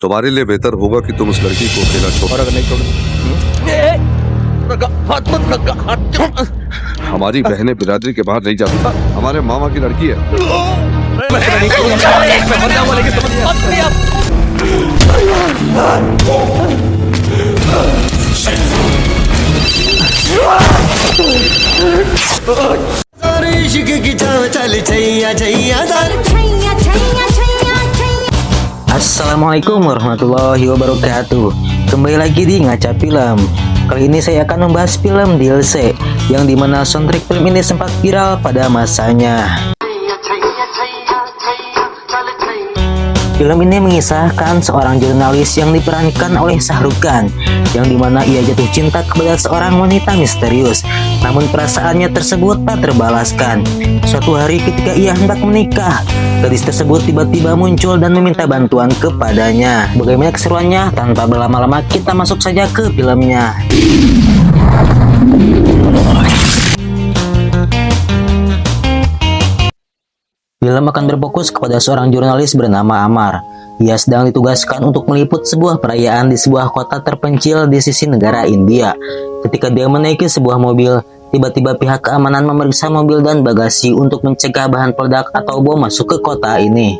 तुम्हारे लिए बेहतर होगा कि तुम उस लड़की को अकेला छोड़। और अगर नहीं छोड़ हमारी बहनें बिरादरी के बाहर नहीं जाती, हमारे मामा की लड़की है। Assalamualaikum warahmatullahi wabarakatuh. Kembali lagi di Ngaca Film. Kali ini saya akan membahas film DLC yang dimana soundtrack film ini sempat viral pada masanya. Film ini mengisahkan seorang jurnalis yang diperankan oleh Shah Rukh Khan, yang dimana ia jatuh cinta kepada seorang wanita misterius, namun perasaannya tersebut tak terbalaskan. Suatu hari ketika ia hendak menikah, gadis tersebut tiba-tiba muncul dan meminta bantuan kepadanya. Bagaimana keseruannya? Tanpa berlama-lama kita masuk saja ke filmnya. Film akan berfokus kepada seorang jurnalis bernama Amar. Ia sedang ditugaskan untuk meliput sebuah perayaan di sebuah kota terpencil di sisi negara India. Ketika dia menaiki sebuah mobil, tiba-tiba pihak keamanan memeriksa mobil dan bagasi untuk mencegah bahan peledak atau bom masuk ke kota ini.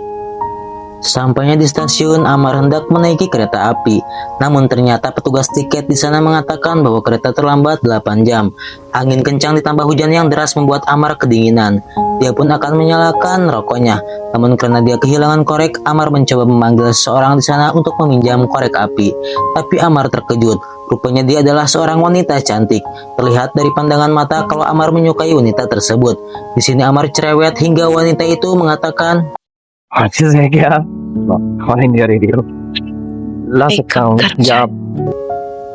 Sampainya di stasiun, Amar hendak menaiki kereta api. Namun ternyata petugas tiket di sana mengatakan bahwa kereta terlambat 8 jam. Angin kencang ditambah hujan yang deras membuat Amar kedinginan. Dia pun akan menyalakan rokoknya. Namun karena dia kehilangan korek, Amar mencoba memanggil seseorang di sana untuk meminjam korek api. Tapi Amar terkejut. Rupanya dia adalah seorang wanita cantik. Terlihat dari pandangan mata kalau Amar menyukai wanita tersebut. Di sini Amar cerewet hingga wanita itu mengatakan, हासिल है क्या all India radio last account job.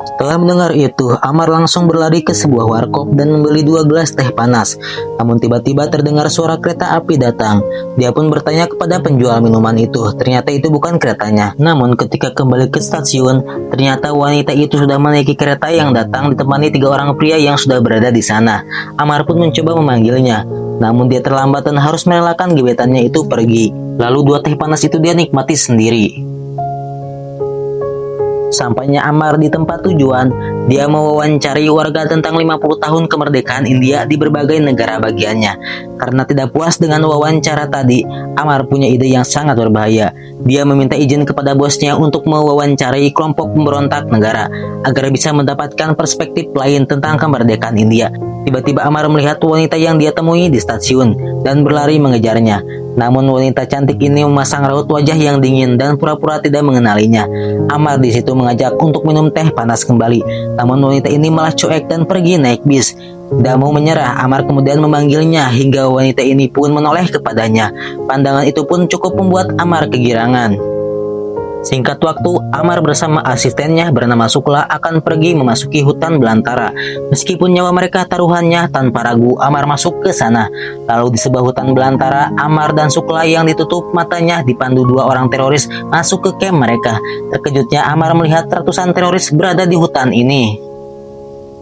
Setelah mendengar itu, Amar langsung berlari ke sebuah warkop dan membeli 2 gelas teh panas. Namun tiba-tiba terdengar suara kereta api datang. Dia pun bertanya kepada penjual minuman itu. Ternyata itu bukan keretanya. Namun ketika kembali ke stasiun, ternyata wanita itu sudah menaiki kereta yang datang ditemani 3 orang pria yang sudah berada di sana. Amar pun mencoba memanggilnya. Namun dia terlambat dan harus merelakan gebetannya itu pergi. Lalu 2 teh panas itu dia nikmati sendiri. Sampainya Amar di tempat tujuan, dia mewawancari warga tentang 50 tahun kemerdekaan India di berbagai negara bagiannya. Karena tidak puas dengan wawancara tadi, Amar punya ide yang sangat berbahaya. Dia meminta izin kepada bosnya untuk mewawancarai kelompok pemberontak negara agar bisa mendapatkan perspektif lain tentang kemerdekaan India. Tiba-tiba Amar melihat wanita yang dia temui di stasiun dan berlari mengejarnya. Namun wanita cantik ini memasang raut wajah yang dingin dan pura-pura tidak mengenalinya. Amar di situ mengajak untuk minum teh panas kembali. Namun wanita ini malah cuek dan pergi naik bis. Tidak mau menyerah, Amar kemudian memanggilnya hingga wanita ini pun menoleh kepadanya. Pandangan itu pun cukup membuat Amar kegirangan. Singkat waktu, Amar bersama asistennya bernama Sukla akan pergi memasuki hutan belantara. Meskipun nyawa mereka taruhannya, tanpa ragu Amar masuk ke sana. Lalu di sebuah hutan belantara, Amar dan Sukla yang ditutup matanya dipandu 2 orang teroris masuk ke camp mereka. Terkejutnya Amar melihat ratusan teroris berada di hutan ini.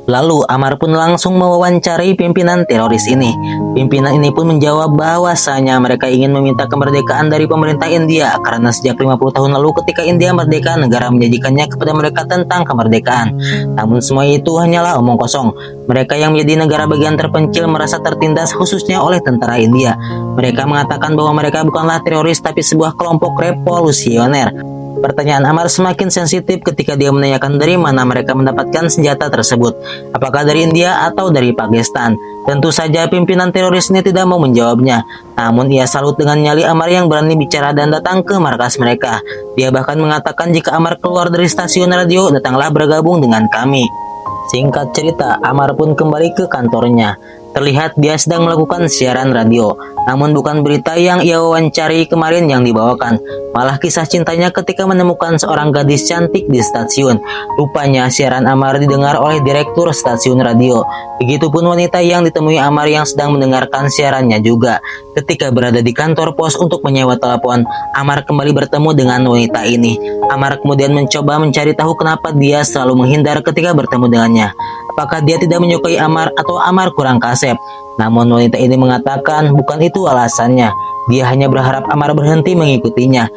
Lalu Amar pun langsung mewawancarai pimpinan teroris ini. Pimpinan ini pun menjawab bahwasanya mereka ingin meminta kemerdekaan dari pemerintah India karena sejak 50 tahun lalu ketika India merdeka, negara menjanjikannya kepada mereka tentang kemerdekaan. Namun semua itu hanyalah omong kosong. Mereka yang menjadi negara bagian terpencil merasa tertindas khususnya oleh tentara India. Mereka mengatakan bahwa mereka bukanlah teroris tapi sebuah kelompok revolusioner. Pertanyaan Amar semakin sensitif ketika dia menanyakan dari mana mereka mendapatkan senjata tersebut. Apakah dari India atau dari Pakistan? Tentu saja pimpinan teroris ini tidak mau menjawabnya. Namun ia salut dengan nyali Amar yang berani bicara dan datang ke markas mereka. Dia bahkan mengatakan jika Amar keluar dari stasiun radio, datanglah bergabung dengan kami. Singkat cerita, Amar pun kembali ke kantornya. Terlihat dia sedang melakukan siaran radio. Namun bukan berita yang ia wawancari kemarin yang dibawakan, malah kisah cintanya ketika menemukan seorang gadis cantik di stasiun. Rupanya siaran Amar didengar oleh direktur stasiun radio. Begitupun wanita yang ditemui Amar yang sedang mendengarkan siarannya juga. Ketika berada di kantor pos untuk menyewa telepon, Amar kembali bertemu dengan wanita ini. Amar kemudian mencoba mencari tahu kenapa dia selalu menghindar ketika bertemu dengannya. Apakah dia tidak menyukai Amar atau Amar kurang kasep? Namun wanita ini mengatakan bukan itu alasannya. Dia hanya berharap Amar berhenti mengikutinya.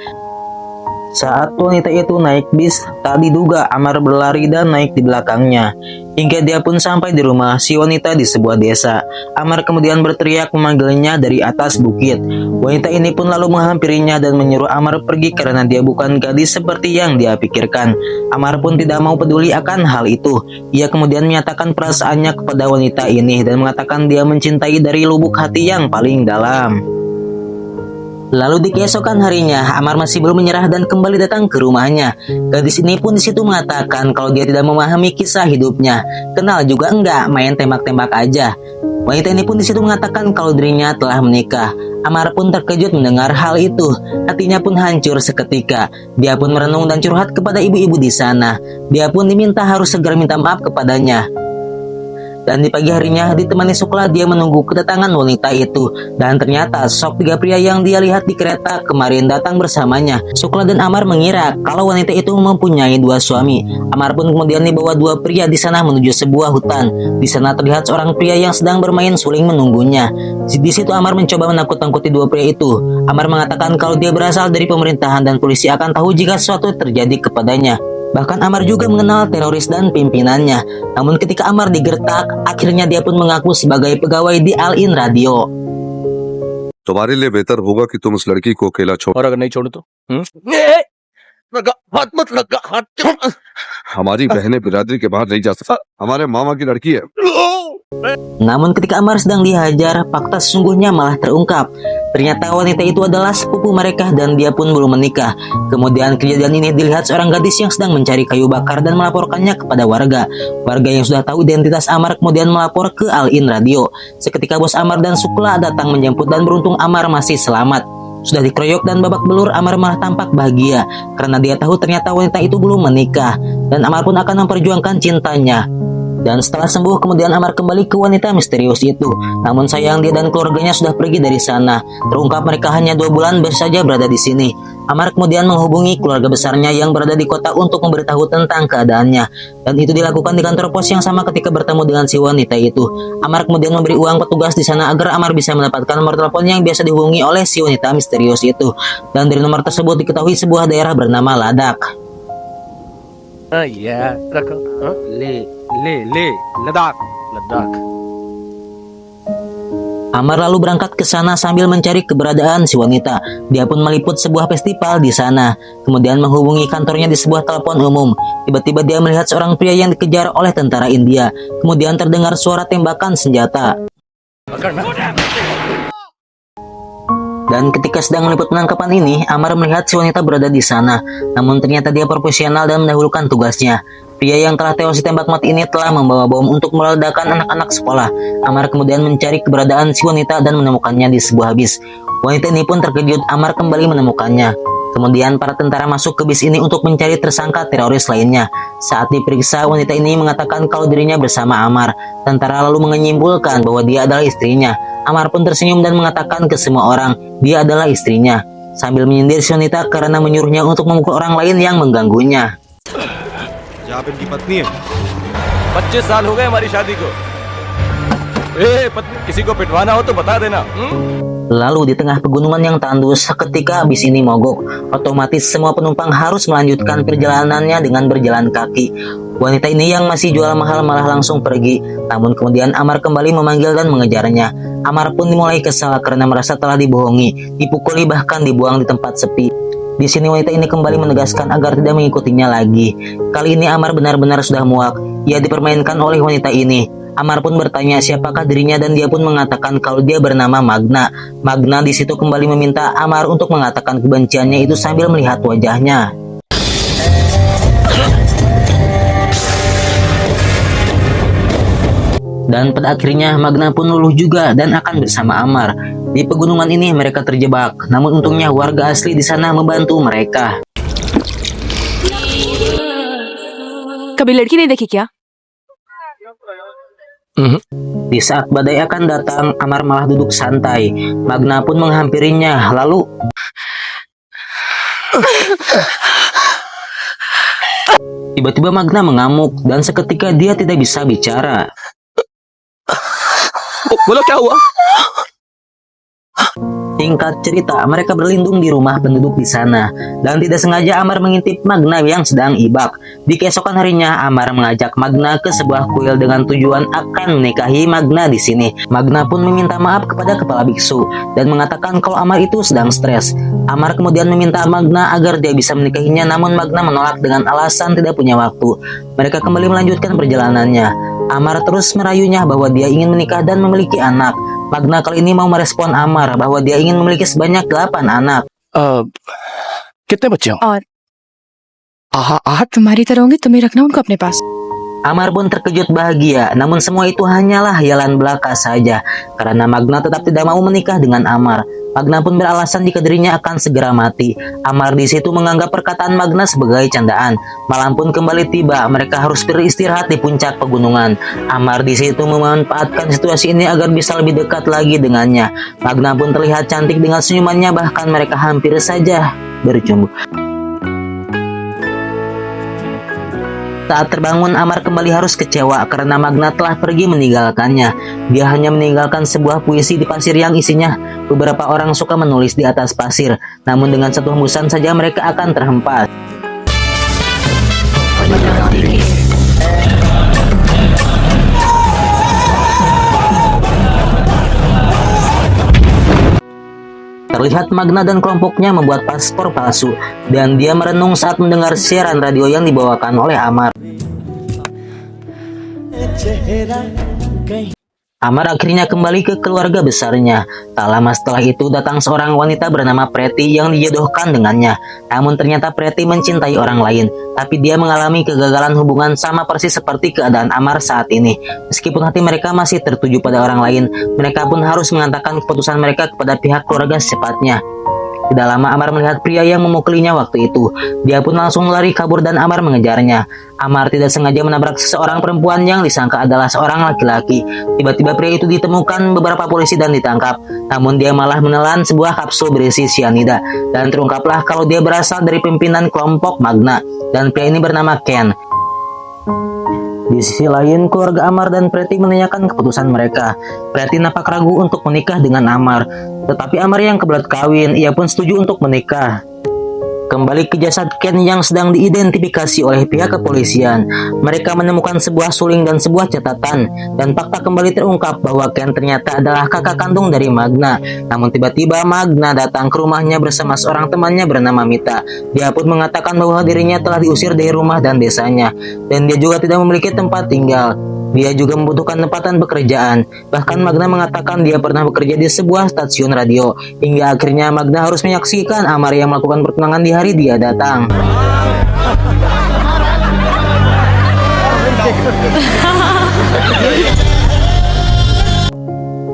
Saat wanita itu naik bis, tak diduga Amar berlari dan naik di belakangnya. Hingga dia pun sampai di rumah si wanita di sebuah desa. Amar kemudian berteriak memanggilnya dari atas bukit. Wanita ini pun lalu menghampirinya dan menyuruh Amar pergi karena dia bukan gadis seperti yang dia pikirkan. Amar pun tidak mau peduli akan hal itu. Ia kemudian menyatakan perasaannya kepada wanita ini dan mengatakan dia mencintai dari lubuk hati yang paling dalam. Lalu di keesokan harinya, Amar masih belum menyerah dan kembali datang ke rumahnya. Gadis ini pun di situ mengatakan kalau dia tidak memahami kisah hidupnya. Kenal juga enggak, main tembak-tembak aja. Wanita ini pun di situ mengatakan kalau dirinya telah menikah. Amar pun terkejut mendengar hal itu. Hatinya pun hancur seketika. Dia pun merenung dan curhat kepada ibu-ibu di sana. Dia pun diminta harus segera minta maaf kepadanya. Dan di pagi harinya ditemani Sukla dia menunggu kedatangan wanita itu. Dan ternyata sosok 3 pria yang dia lihat di kereta kemarin datang bersamanya. Sukla dan Amar mengira kalau wanita itu mempunyai 2 suami. Amar pun kemudian dibawa 2 pria di sana menuju sebuah hutan. Di sana terlihat seorang pria yang sedang bermain suling menunggunya. Di situ Amar mencoba menakut-nakuti 2 pria itu. Amar mengatakan kalau dia berasal dari pemerintahan dan polisi akan tahu jika sesuatu terjadi kepadanya. Bahkan Amar juga mengenal teroris dan pimpinannya. Namun ketika Amar digertak, akhirnya dia pun mengaku sebagai pegawai di Al In Radio. तुम्हारे लिए बेहतर होगा कि तुम उस लड़की को अकेला छोड़। और अगर नहीं छोड़ू तो लगा हाथ मत लगा हाथ हमारी बहनें बिरादरी के बाहर नहीं जा सकती। हमारे मामा की लड़की है। Namun ketika Amar sedang dihajar, fakta sesungguhnya malah terungkap. Ternyata wanita itu adalah sepupu mereka dan dia pun belum menikah. Kemudian kejadian ini dilihat seorang gadis yang sedang mencari kayu bakar dan melaporkannya kepada warga. Warga yang sudah tahu identitas Amar kemudian melapor ke Al In Radio. Seketika bos Amar dan Sukla datang menjemput dan beruntung Amar masih selamat. Sudah dikeroyok dan babak belur, Amar malah tampak bahagia karena dia tahu ternyata wanita itu belum menikah dan Amar pun akan memperjuangkan cintanya. Dan setelah sembuh kemudian Amar kembali ke wanita misterius itu. Namun sayang dia dan keluarganya sudah pergi dari sana. Terungkap mereka hanya 2 bulan saja berada di sini. Amar kemudian menghubungi keluarga besarnya yang berada di kota untuk memberitahu tentang keadaannya. Dan itu dilakukan di kantor pos yang sama ketika bertemu dengan si wanita itu. Amar kemudian memberi uang petugas di sana agar Amar bisa mendapatkan nomor telepon yang biasa dihubungi oleh si wanita misterius itu. Dan dari nomor tersebut diketahui sebuah daerah bernama Ladakh. या रखो ले ले ले लद्दाख Ladakh Amar lalu berangkat ke sana sambil mencari keberadaan si wanita. Dia pun meliput sebuah festival di sana. Kemudian menghubungi kantornya di sebuah telepon umum. Tiba-tiba dia melihat seorang pria yang dikejar oleh tentara India. Kemudian terdengar suara tembakan senjata. Dan ketika sedang meliput penangkapan ini, Amar melihat si wanita berada di sana. Namun ternyata dia profesional dan mendahulukan tugasnya. Pria yang telah tewas ditembak mati ini telah membawa bom untuk meledakkan anak-anak sekolah. Amar kemudian mencari keberadaan si wanita dan menemukannya di sebuah bis. Wanita ini pun terkejut. Amar kembali menemukannya. Kemudian para tentara masuk ke bis ini untuk mencari tersangka teroris lainnya. Saat diperiksa, wanita ini mengatakan kalau dirinya bersama Amar. Tentara lalu menyimpulkan bahwa dia adalah istrinya. Amar pun tersenyum dan mengatakan ke semua orang dia adalah istrinya. Sambil menyindir si wanita karena menyuruhnya untuk memukul orang lain yang mengganggunya. आप इनकी पत्नी है। 25 साल हो गए हमारी शादी को पत्नी किसी को पिटवाना हो तो बता देना Lalu di tengah pegunungan yang tandus, ketika bis ini mogok, otomatis semua penumpang harus melanjutkan perjalanannya dengan berjalan kaki. Wanita ini yang masih jual mahal malah langsung pergi. Namun kemudian Amar kembali memanggil dan mengejarnya. Amar pun mulai kesal karena merasa telah dibohongi, dipukuli bahkan dibuang di tempat sepi. Di sini wanita ini kembali menegaskan agar tidak mengikutinya lagi. Kali ini Amar benar-benar sudah muak. Ia dipermainkan oleh wanita ini. Amar pun bertanya siapakah dirinya dan dia pun mengatakan kalau dia bernama Magna. Magna di situ kembali meminta Amar untuk mengatakan kebenciannya itu sambil melihat wajahnya. Dan pada akhirnya Magna pun luluh juga dan akan bersama Amar. Di pegunungan ini mereka terjebak. Namun untungnya warga asli di sana membantu mereka. कभी लड़की नहीं देखी क्या? Di saat badai akan datang, Amar malah duduk santai. Magna pun menghampirinya, lalu tiba-tiba Magna mengamuk dan seketika dia tidak bisa bicara. बोलो क्या हुआ Hingga Singkat cerita, mereka berlindung di rumah penduduk di sana. Dan tidak sengaja Amar mengintip Magna yang sedang ibak. Di keesokan harinya, Amar mengajak Magna ke sebuah kuil dengan tujuan akan menikahi Magna di sini. Magna pun meminta maaf kepada kepala biksu dan mengatakan kalau Amar itu sedang stres. Amar kemudian meminta Magna agar dia bisa menikahinya, namun Magna menolak dengan alasan tidak punya waktu. Mereka kembali melanjutkan perjalanannya. Amar terus merayunya bahwa dia ingin menikah dan memiliki anak. Magna kali ini mau merespon Amar bahwa dia ingin memiliki sebanyak 8 anak. कितने बच्चे हो? और आठ। तुम्हारी तरह होंगे, तुम्हें रखना उनको अपने पास। Amar pun terkejut bahagia, namun semua itu hanyalah hayalan belaka saja, karena Magna tetap tidak mau menikah dengan Amar. Magna pun beralasan jika dirinya akan segera mati. Amar di situ menganggap perkataan Magna sebagai candaan. Malam pun kembali tiba, mereka harus beristirahat di puncak pegunungan. Amar di situ memanfaatkan situasi ini agar bisa lebih dekat lagi dengannya. Magna pun terlihat cantik dengan senyumannya, bahkan mereka hampir saja bercumbu. Saat terbangun, Amar kembali harus kecewa karena Magna telah pergi meninggalkannya. Dia hanya meninggalkan sebuah puisi di pasir yang isinya beberapa orang suka menulis di atas pasir, namun dengan satu hembusan saja mereka akan terhempas. Terlihat Magna dan kelompoknya membuat paspor palsu, dan dia merenung saat mendengar siaran radio yang dibawakan oleh Amar. Amar akhirnya kembali ke keluarga besarnya. Tak lama setelah itu datang seorang wanita bernama Preti yang dijodohkan dengannya. Namun ternyata Preti mencintai orang lain, tapi dia mengalami kegagalan hubungan sama persis seperti keadaan Amar saat ini. Meskipun hati mereka masih tertuju pada orang lain, mereka pun harus mengatakan keputusan mereka kepada pihak keluarga secepatnya. Tidak lama Amar melihat pria yang memukulinya waktu itu. Dia pun langsung lari kabur dan Amar mengejarnya. Amar tidak sengaja menabrak seseorang perempuan yang disangka adalah seorang laki-laki. Tiba-tiba pria itu ditemukan beberapa polisi dan ditangkap. Namun dia malah menelan sebuah kapsul berisi sianida. Dan terungkaplah kalau dia berasal dari pimpinan kelompok Magna. Dan pria ini bernama Ken. Di sisi lain, keluarga Amar dan Preti menanyakan keputusan mereka. Preti nampak ragu untuk menikah dengan Amar, tetapi Amar yang kebelet kawin, ia pun setuju untuk menikah. Kembali ke jasad Ken yang sedang diidentifikasi oleh pihak kepolisian. Mereka menemukan sebuah suling dan sebuah catatan, dan fakta kembali terungkap bahwa Ken ternyata adalah kakak kandung dari Magna. Namun tiba-tiba Magna datang ke rumahnya bersama seorang temannya bernama Mita. Dia pun mengatakan bahwa dirinya telah diusir dari rumah dan desanya, dan dia juga tidak memiliki tempat tinggal. Dia juga membutuhkan tempatan pekerjaan. Bahkan Magna mengatakan dia pernah bekerja di sebuah stasiun radio. Hingga akhirnya Magna harus menyaksikan Amar yang melakukan pertunangan di hari dia datang.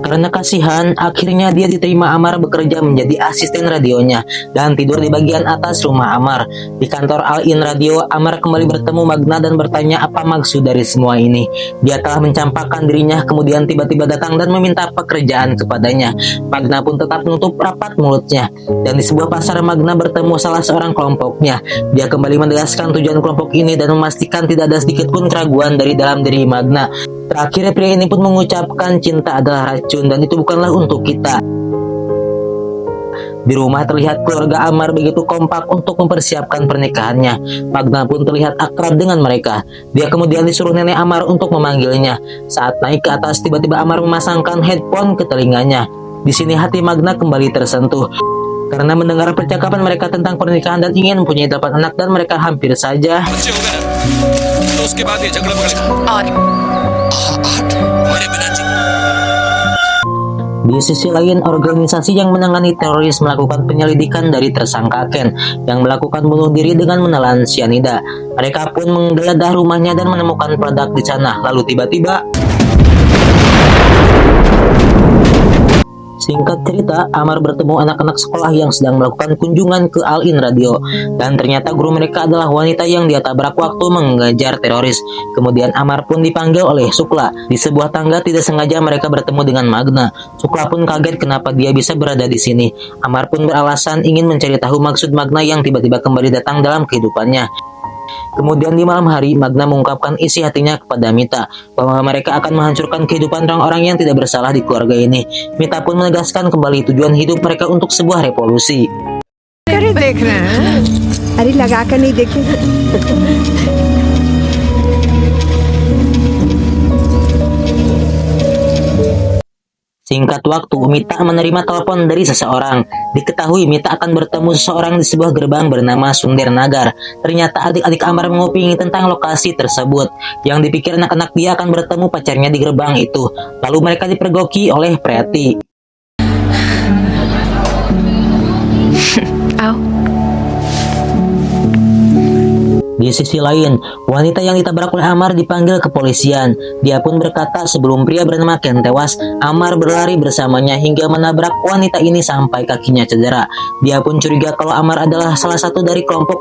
Karena kasihan, akhirnya dia diterima Amar bekerja menjadi asisten radionya dan tidur di bagian atas rumah Amar. Di kantor Al-In Radio, Amar kembali bertemu Magna dan bertanya apa maksud dari semua ini. Dia telah mencampakkan dirinya, kemudian tiba-tiba datang dan meminta pekerjaan kepadanya. Magna pun tetap menutup rapat mulutnya. Dan di sebuah pasar, Magna bertemu salah seorang kelompoknya. Dia kembali menegaskan tujuan kelompok ini dan memastikan tidak ada sedikit pun keraguan dari dalam diri Magna. Terakhir, pria ini pun mengucapkan cinta adalah racun dan itu bukanlah untuk kita. Di rumah terlihat keluarga Amar begitu kompak untuk mempersiapkan pernikahannya. Magna pun terlihat akrab dengan mereka. Dia kemudian disuruh nenek Amar untuk memanggilnya. Saat naik ke atas, tiba-tiba Amar memasangkan headphone ke telinganya. Di sini hati Magna kembali tersentuh karena mendengar percakapan mereka tentang pernikahan dan ingin mempunyai 8 anak, dan mereka hampir saja. Di sisi lain, organisasi yang menangani teroris melakukan penyelidikan dari tersangka Ken yang melakukan bunuh diri dengan menelan sianida. Mereka pun menggeledah rumahnya dan menemukan produk di sana. Lalu tiba-tiba, singkat cerita, Amar bertemu anak-anak sekolah yang sedang melakukan kunjungan ke Al-In Radio, dan ternyata guru mereka adalah wanita yang dia tabrak waktu mengejar teroris. Kemudian Amar pun dipanggil oleh Sukla. Di sebuah tangga tidak sengaja mereka bertemu dengan Magna. Sukla pun kaget kenapa dia bisa berada di sini. Amar pun beralasan ingin mencari tahu maksud Magna yang tiba-tiba kembali datang dalam kehidupannya. Kemudian di malam hari, Magna mengungkapkan isi hatinya kepada Mita bahwa mereka akan menghancurkan kehidupan orang-orang yang tidak bersalah di keluarga ini. Mita pun menegaskan kembali tujuan hidup mereka untuk sebuah revolusi. करे देख रहे हैं अरे लगा कर नहीं देखे Singkat waktu, Mita menerima telepon dari seseorang. Diketahui Mita akan bertemu seseorang di sebuah gerbang bernama Sunder Nagar. Ternyata adik-adik Amar mengupingi tentang lokasi tersebut. Yang dipikir anak-anak dia akan bertemu pacarnya di gerbang itu. Lalu mereka dipergoki oleh Preti. आओ Di sisi lain, wanita yang ditabrak oleh Amar dipanggil kepolisian. Dia pun berkata sebelum pria bernama Ken tewas, Amar berlari bersamanya hingga menabrak wanita ini sampai kakinya cedera. Dia pun curiga kalau Amar adalah salah satu dari kelompok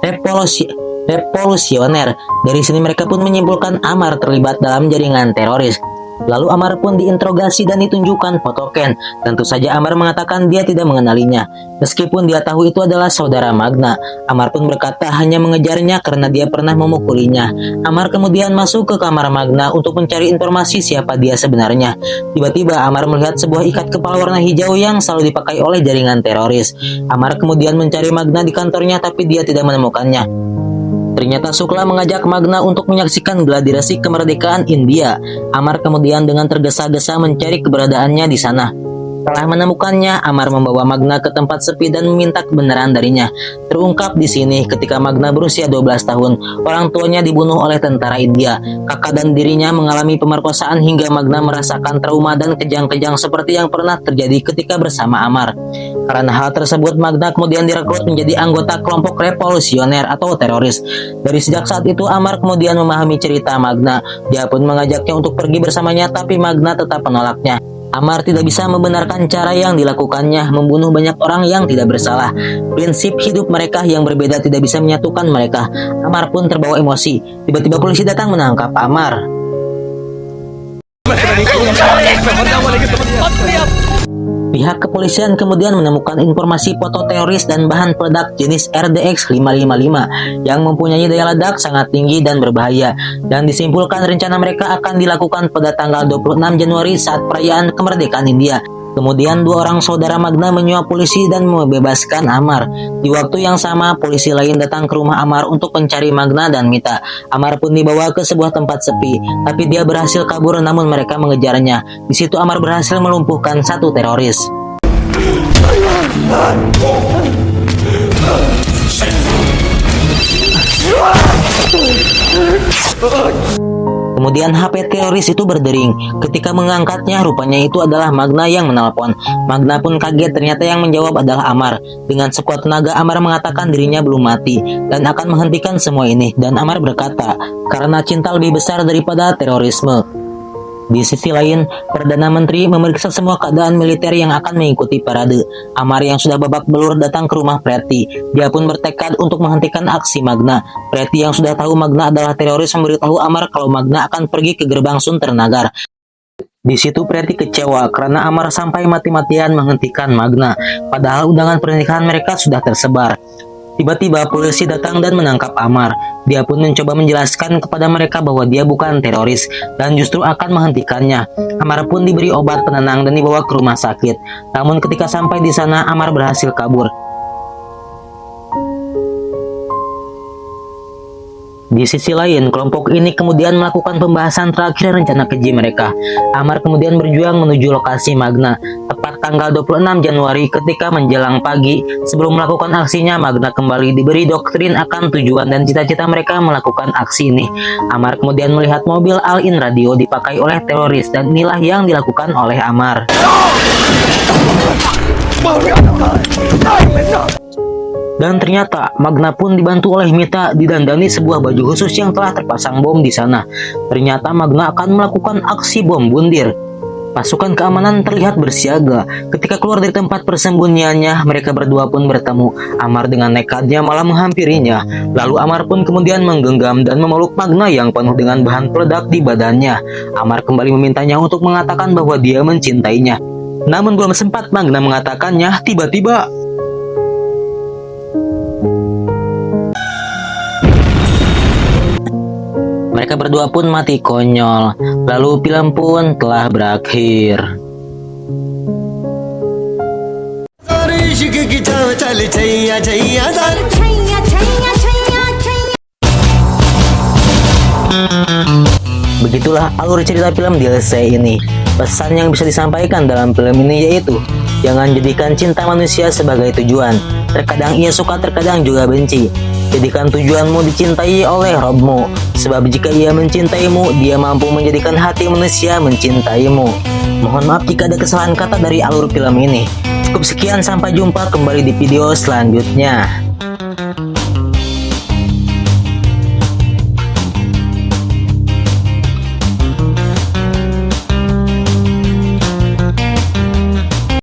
revolusioner. Dari sini mereka pun menyimpulkan Amar terlibat dalam jaringan teroris. Lalu Amar pun diinterogasi dan ditunjukkan foto Ken. Tentu saja Amar mengatakan dia tidak mengenalinya. Meskipun dia tahu itu adalah saudara Magna, Amar pun berkata hanya mengejarnya karena dia pernah memukulinya. Amar kemudian masuk ke kamar Magna untuk mencari informasi siapa dia sebenarnya. Tiba-tiba Amar melihat sebuah ikat kepala warna hijau yang selalu dipakai oleh jaringan teroris. Amar kemudian mencari Magna di kantornya tapi dia tidak menemukannya. Ternyata Sukla mengajak Magna untuk menyaksikan gladiresik kemerdekaan India. Amar kemudian dengan tergesa-gesa mencari keberadaannya di sana. Setelah menemukannya, Amar membawa Magna ke tempat sepi dan meminta kebenaran darinya. Terungkap di sini ketika Magna berusia 12 tahun, orang tuanya dibunuh oleh tentara India. Kakak dan dirinya mengalami pemerkosaan hingga Magna merasakan trauma dan kejang-kejang seperti yang pernah terjadi ketika bersama Amar. Karena hal tersebut, Magna kemudian direkrut menjadi anggota kelompok revolusioner atau teroris. Dari sejak saat itu, Amar kemudian memahami cerita Magna. Dia pun mengajaknya untuk pergi bersamanya, tapi Magna tetap menolaknya. Amar tidak bisa membenarkan cara yang dilakukannya, membunuh banyak orang yang tidak bersalah. Prinsip hidup mereka yang berbeda tidak bisa menyatukan mereka. Amar pun terbawa emosi. Tiba-tiba polisi datang menangkap Amar. Pihak kepolisian kemudian menemukan informasi foto teroris dan bahan peledak jenis RDX 555 yang mempunyai daya ledak sangat tinggi dan berbahaya, dan disimpulkan rencana mereka akan dilakukan pada tanggal 26 Januari saat perayaan kemerdekaan India. Kemudian dua orang saudara Magna menyuap polisi dan membebaskan Amar. Di waktu yang sama, polisi lain datang ke rumah Amar untuk mencari Magna dan Mita. Amar pun dibawa ke sebuah tempat sepi, tapi dia berhasil kabur namun mereka mengejarnya. Di situ Amar berhasil melumpuhkan satu teroris. Kemudian HP teroris itu berdering. Ketika mengangkatnya, rupanya itu adalah Magna yang menelpon. Magna pun kaget, ternyata yang menjawab adalah Amar. Dengan sekuat tenaga, Amar mengatakan dirinya belum mati dan akan menghentikan semua ini. Dan Amar berkata, karena cinta lebih besar daripada terorisme. Di sisi lain, Perdana Menteri memeriksa semua keadaan militer yang akan mengikuti parade. Amar yang sudah babak belur datang ke rumah Preti. Dia pun bertekad untuk menghentikan aksi Magna. Preti yang sudah tahu Magna adalah teroris memberitahu Amar kalau Magna akan pergi ke gerbang Sunter Nagar. Di situ Preti kecewa karena Amar sampai mati-matian menghentikan Magna. Padahal undangan pernikahan mereka sudah tersebar. Tiba-tiba polisi datang dan menangkap Amar. Dia pun mencoba menjelaskan kepada mereka bahwa dia bukan teroris dan justru akan menghentikannya. Amar pun diberi obat penenang dan dibawa ke rumah sakit. Namun ketika sampai di sana, Amar berhasil kabur. Di sisi lain, kelompok ini kemudian melakukan pembahasan terakhir rencana keji mereka. Amar kemudian berjuang menuju lokasi Magna. Tepat tanggal 26 Januari ketika menjelang pagi, sebelum melakukan aksinya, Magna kembali diberi doktrin akan tujuan dan cita-cita mereka melakukan aksi ini. Amar kemudian melihat mobil Al-In Radio dipakai oleh teroris dan inilah yang dilakukan oleh Amar. Dan ternyata Magna pun dibantu oleh Mita didandani sebuah baju khusus yang telah terpasang bom di sana. Ternyata Magna akan melakukan aksi bom bundir. Pasukan keamanan terlihat bersiaga. Ketika keluar dari tempat persembunyiannya, mereka berdua pun bertemu. Amar dengan nekatnya malah menghampirinya. Lalu Amar pun kemudian menggenggam dan memeluk Magna yang penuh dengan bahan peledak di badannya. Amar kembali memintanya untuk mengatakan bahwa dia mencintainya. Namun belum sempat Magna mengatakannya, tiba-tiba berdua pun mati konyol. Lalu film pun telah berakhir. Begitulah alur cerita film DLC ini. Pesan yang bisa disampaikan dalam film ini yaitu jangan jadikan cinta manusia sebagai tujuan. Terkadang ia suka, terkadang juga benci. Jadikan tujuanmu dicintai oleh Robmu. Sebab jika ia mencintaimu, dia mampu menjadikan hati manusia mencintaimu. Mohon maaf jika ada kesalahan kata dari alur film ini. Cukup sekian, sampai jumpa kembali di video selanjutnya.